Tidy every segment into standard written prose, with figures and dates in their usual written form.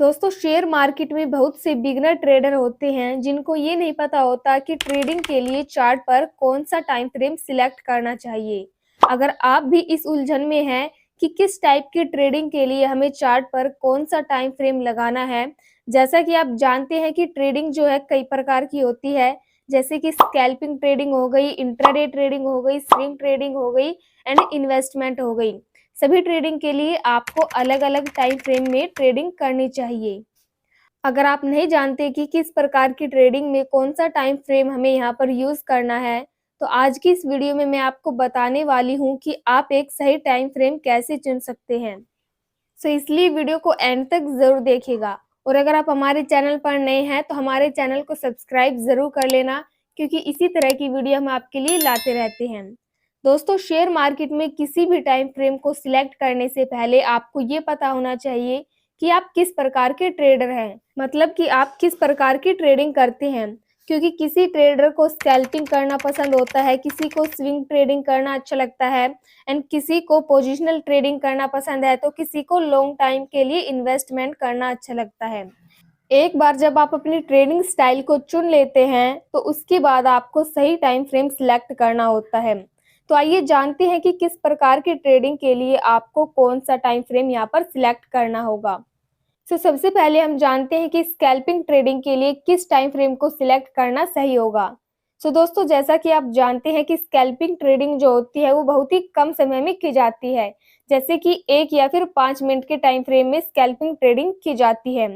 दोस्तों share market में बहुत से बिगनर ट्रेडर होते हैं जिनको ये नहीं पता होता कि ट्रेडिंग के लिए चार्ट पर कौन सा टाइम फ्रेम सिलेक्ट करना चाहिए। अगर आप भी इस उलझन में हैं कि किस टाइप की ट्रेडिंग के लिए हमें चार्ट पर कौन सा टाइम फ्रेम लगाना है, जैसा कि आप जानते हैं कि ट्रेडिंग जो है कई प्रकार की होती है, जैसे कि स्कैल्पिंग ट्रेडिंग हो गई, इंट्राडे ट्रेडिंग हो गई, स्विंग ट्रेडिंग हो गई एंड इन्वेस्टमेंट हो गई। सभी ट्रेडिंग के लिए आपको अलग-अलग टाइम फ्रेम में ट्रेडिंग करनी चाहिए। अगर आप नहीं जानते कि किस प्रकार की ट्रेडिंग में कौन सा टाइम फ्रेम हमें यहाँ पर यूज़ करना है, तो आज की इस वीडियो में मैं आपको बताने वाली हूँ कि आप एक सही टाइम फ्रेम कैसे चुन सकते हैं। इसलिए वीडियो को एंड तक ज़रूर देखिएगा और अगर आप हमारे चैनल पर नए हैं तो हमारे चैनल को सब्सक्राइब ज़रूर कर लेना, क्योंकि इसी तरह की वीडियो हम आपके लिए लाते रहते हैं। दोस्तों शेयर मार्केट में किसी भी टाइम फ्रेम को सिलेक्ट करने से पहले आपको ये पता होना चाहिए कि आप किस प्रकार के ट्रेडर हैं, मतलब कि आप किस प्रकार की ट्रेडिंग करते हैं। क्योंकि किसी ट्रेडर को स्कैल्पिंग करना पसंद होता है, किसी को स्विंग ट्रेडिंग करना अच्छा लगता है एंड किसी को पोजिशनल ट्रेडिंग करना पसंद है, तो किसी को लॉन्ग टाइम के लिए इन्वेस्टमेंट करना अच्छा लगता है। एक बार जब आप अपनी ट्रेडिंग स्टाइल को चुन लेते हैं तो उसके बाद आपको सही टाइम फ्रेम सिलेक्ट करना होता है। तो आइए जानते हैं कि किस प्रकार की ट्रेडिंग के लिए आपको कौन सा टाइम फ्रेम यहाँ पर सिलेक्ट करना होगा। सबसे पहले हम जानते हैं कि स्कैल्पिंग ट्रेडिंग के लिए किस टाइम फ्रेम को सिलेक्ट करना सही होगा। दोस्तों जैसा कि आप जानते हैं कि स्कैल्पिंग ट्रेडिंग जो होती है वो बहुत ही कम समय में की जाती है, जैसे कि 1 या फिर 5 मिनट के टाइम फ्रेम में स्कैल्पिंग ट्रेडिंग की जाती है।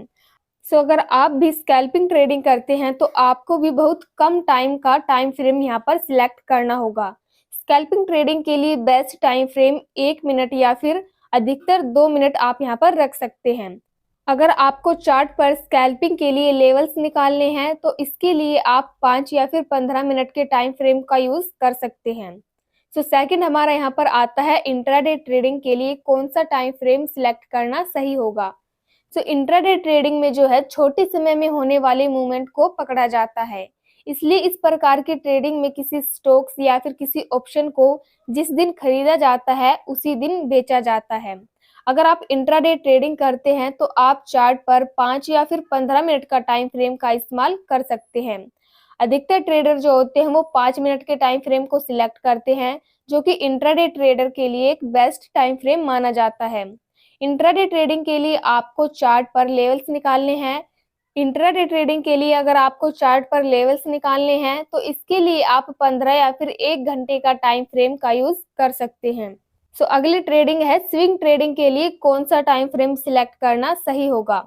अगर आप भी स्कैल्पिंग ट्रेडिंग करते हैं तो आपको भी बहुत कम टाइम का टाइम फ्रेम यहाँ पर सिलेक्ट करना होगा। स्कैल्पिंग ट्रेडिंग के लिए बेस्ट टाइम फ्रेम 1 मिनट या फिर अधिकतर 2 मिनट आप यहाँ पर रख सकते हैं। अगर आपको चार्ट पर स्कैल्पिंग के लिए लेवल्स निकालने हैं तो इसके लिए आप 5 या फिर 15 मिनट के टाइम फ्रेम का यूज कर सकते हैं। सेकंड हमारा यहाँ पर आता है इंट्राडे ट्रेडिंग के लिए कौन सा टाइम फ्रेम सिलेक्ट करना सही होगा। इंट्राडे ट्रेडिंग में जो है छोटे समय में होने वाले मूवमेंट को पकड़ा जाता है, इसलिए इस प्रकार की ट्रेडिंग में किसी स्टॉक्स या फिर किसी ऑप्शन को जिस दिन खरीदा जाता है उसी दिन बेचा जाता है। अगर आप इंट्राडे ट्रेडिंग करते हैं तो आप चार्ट पर 5 या फिर 15 मिनट का टाइम फ्रेम का इस्तेमाल कर सकते हैं। अधिकतर ट्रेडर जो होते हैं वो 5 मिनट के टाइम फ्रेम को सिलेक्ट करते हैं, जो कि इंट्राडे ट्रेडर के लिए एक बेस्ट टाइम फ्रेम माना जाता है। इंट्राडे ट्रेडिंग के लिए आपको चार्ट पर लेवल्स निकालने हैं। इंट्राडे ट्रेडिंग के लिए अगर आपको चार्ट पर लेवल्स निकालने हैं तो इसके लिए आप 15 या फिर 1 घंटे का टाइम फ्रेम का यूज कर सकते हैं। अगली ट्रेडिंग है स्विंग ट्रेडिंग के लिए कौन सा टाइम फ्रेम सिलेक्ट करना सही होगा।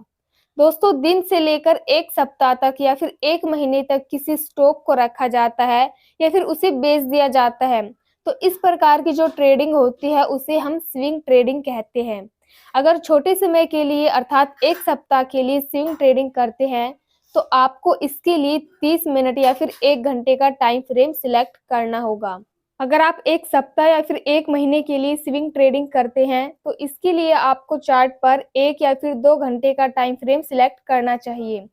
दोस्तों दिन से लेकर 1 सप्ताह तक या फिर 1 महीने तक किसी स्टॉक को रखा जाता है या फिर उसे बेच दिया जाता है, तो इस प्रकार की जो ट्रेडिंग होती है उसे हम स्विंग ट्रेडिंग कहते हैं। अगर छोटे समय के लिए अर्थात 1 सप्ताह के लिए स्विंग ट्रेडिंग करते हैं तो आपको इसके लिए 30 मिनट या फिर 1 घंटे का टाइम फ्रेम सिलेक्ट करना होगा। अगर आप 1 सप्ताह या फिर 1 महीने के लिए स्विंग ट्रेडिंग करते हैं तो इसके लिए आपको चार्ट पर 1 या फिर 2 घंटे का टाइम फ्रेम सिलेक्ट करना चाहिए।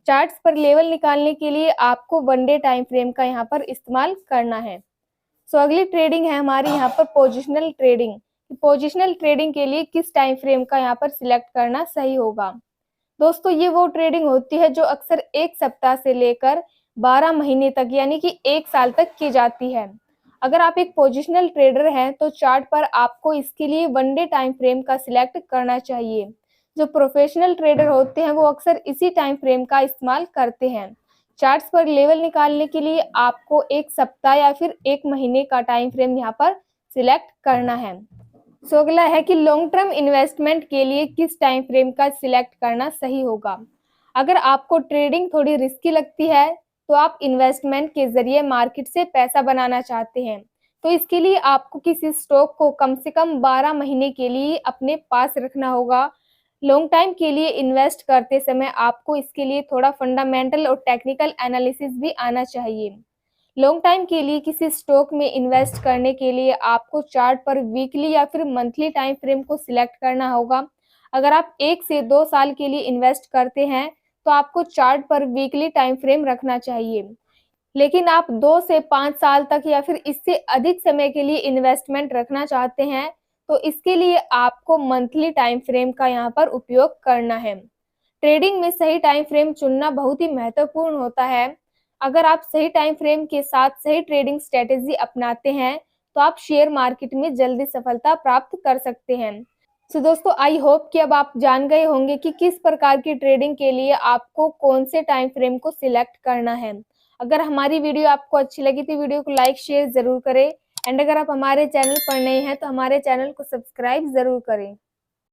चार्ट्स पर लेवल निकालने के लिए आपको 1 डे टाइम फ्रेम का यहाँ पर इस्तेमाल करना है। अगली ट्रेडिंग है हमारी यहाँ पर पोजिशनल ट्रेडिंग। पोजिशनल ट्रेडिंग के लिए किस टाइम फ्रेम का यहाँ पर सिलेक्ट करना सही होगा। दोस्तों ये वो ट्रेडिंग होती है जो अक्सर 1 सप्ताह से लेकर 12 महीने तक यानी कि 1 साल तक की जाती है। अगर आप एक पोजिशनल ट्रेडर हैं तो चार्ट पर आपको इसके लिए 1 डे टाइम फ्रेम का सिलेक्ट करना चाहिए। जो प्रोफेशनल ट्रेडर होते हैं वो अक्सर इसी टाइम फ्रेम का इस्तेमाल करते हैं। चार्ट्स पर लेवल निकालने के लिए आपको 1 सप्ताह या फिर 1 महीने का टाइम फ्रेम यहाँ पर सिलेक्ट करना है। अगला है कि लॉन्ग टर्म इन्वेस्टमेंट के लिए किस टाइम फ्रेम का सिलेक्ट करना सही होगा। अगर आपको ट्रेडिंग थोड़ी रिस्की लगती है तो आप इन्वेस्टमेंट के जरिए मार्केट से पैसा बनाना चाहते हैं, तो इसके लिए आपको किसी स्टॉक को कम से कम 12 महीने के लिए अपने पास रखना होगा। लॉन्ग टाइम के लिए इन्वेस्ट करते समय आपको इसके लिए थोड़ा फंडामेंटल और टेक्निकल एनालिसिस भी आना चाहिए। लॉन्ग टाइम के लिए किसी स्टॉक में इन्वेस्ट करने के लिए आपको चार्ट पर वीकली या फिर मंथली टाइम फ्रेम को सिलेक्ट करना होगा। अगर आप 1 से 2 साल के लिए इन्वेस्ट करते हैं तो आपको चार्ट पर वीकली टाइम फ्रेम रखना चाहिए। लेकिन आप 2 से 5 साल तक या फिर इससे अधिक समय के लिए इन्वेस्टमेंट रखना चाहते हैं तो इसके लिए आपको मंथली टाइम फ्रेम का यहाँ पर उपयोग करना है। ट्रेडिंग में सही टाइम फ्रेम चुनना बहुत ही महत्वपूर्ण होता है। अगर आप सही टाइम फ्रेम के साथ सही ट्रेडिंग स्ट्रेटेजी अपनाते हैं तो आप शेयर मार्केट में जल्दी सफलता प्राप्त कर सकते हैं। सो दोस्तों, आई होप कि अब आप जान गए होंगे कि किस प्रकार की ट्रेडिंग के लिए आपको कौन से टाइम फ्रेम को सिलेक्ट करना है। अगर हमारी वीडियो आपको अच्छी लगी तो वीडियो को लाइक शेयर जरूर करें, एंड अगर आप हमारे चैनल पर नए हैं तो हमारे चैनल को सब्सक्राइब जरूर करें।